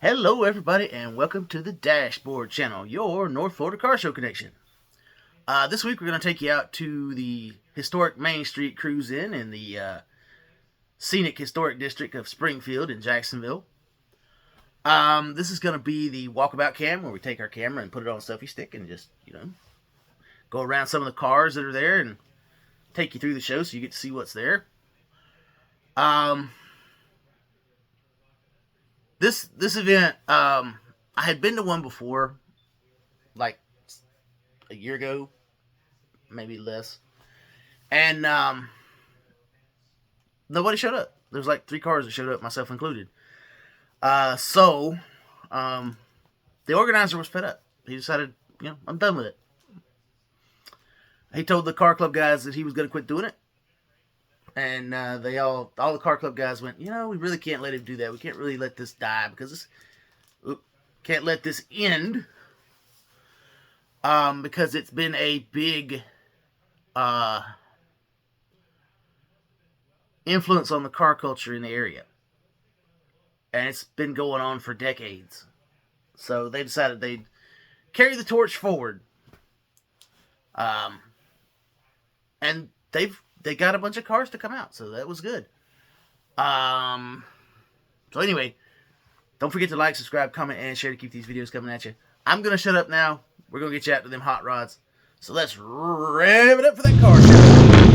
Hello everybody and welcome to the Dashboard channel, your North Florida car show connection. This week we're going to take you out to the Historic Main Street Cruise In the scenic historic district of Springfield in Jacksonville. This is going to be the Walkabout cam, where we take our camera and put it on a selfie stick and just, go around some of the cars that are there and take you through the show so you get to see what's there. This event, I had been to one before, like a year ago, maybe less, and nobody showed up. There was like 3 cars that showed up, myself included. So the organizer was fed up. He decided, I'm done with it. He told the car club guys that he was going to quit doing it. And all the car club guys went, we really can't let him do that. We can't really let this die because can't let this end. Because it's been a big influence on the car culture in the area. And it's been going on for decades. So they decided they'd carry the torch forward. And they got a bunch of cars to come out, so that was good. So anyway, don't forget to like, subscribe, comment, and share to keep these videos coming at you. I'm going to shut up now. We're going to get you out to them hot rods. So let's rev it up for that car show.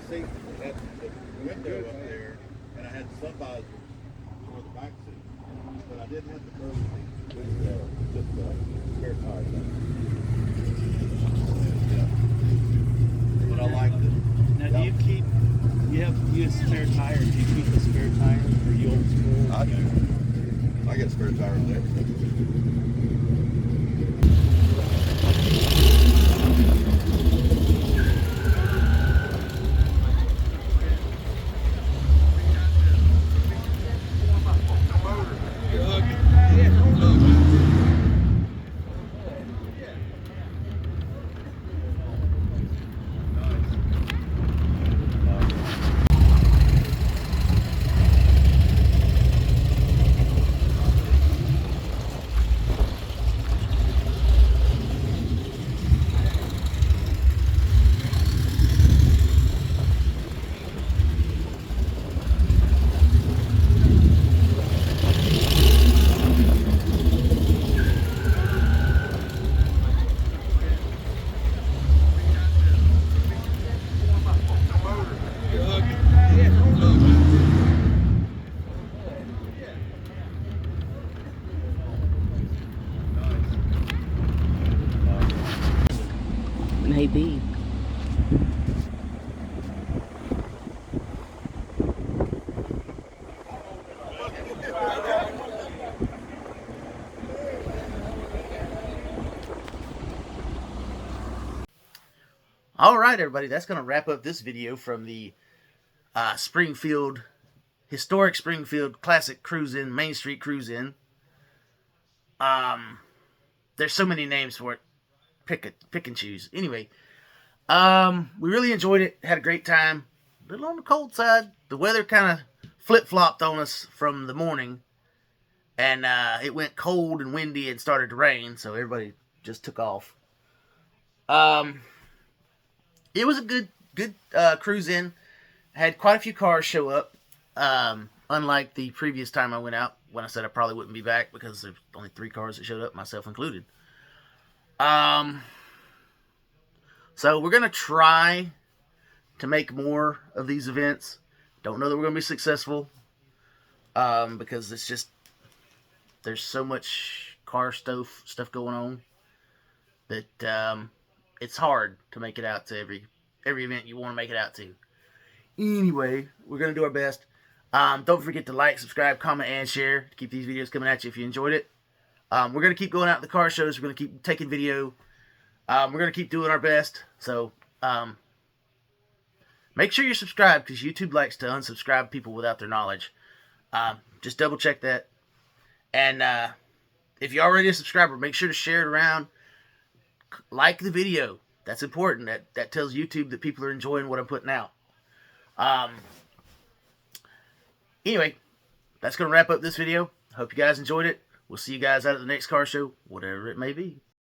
Seat, had the window up there, and I had the sun visor for the back seat, but I didn't have the curb seat with just the spare tire. Yeah. But I liked it. Now, do you have a spare tire? Do you keep a spare tire? Are you old school? I do. I got a spare tire there. Maybe. Alright everybody, that's going to wrap up this video from the Historic Springfield Classic Cruise In, Main Street Cruise In. There's so many names for it. Pick and choose. Anyway, we really enjoyed it. Had a great time. A little on the cold side. The weather kind of flip-flopped on us from the morning. And it went cold and windy and started to rain. So everybody just took off. It was a good cruise in. Had quite a few cars show up. unlike the previous time I went out, when I said I probably wouldn't be back because there's only 3 cars that showed up, myself included. So we're going to try to make more of these events. Don't know that we're going to be successful, because it's just, there's so much car stuff going on that it's hard to make it out to every event you want to make it out to. Anyway, we're going to do our best. Don't forget to like, subscribe, comment, and share to keep these videos coming at you if you enjoyed it. We're going to keep going out to the car shows. We're going to keep taking video. We're going to keep doing our best. So, make sure you're subscribed, because YouTube likes to unsubscribe people without their knowledge. Just double check that. And if you're already a subscriber, make sure to share it around. Like the video. That's important. That tells YouTube that people are enjoying what I'm putting out. Anyway, that's going to wrap up this video. Hope you guys enjoyed it. We'll see you guys out at the next car show, whatever it may be.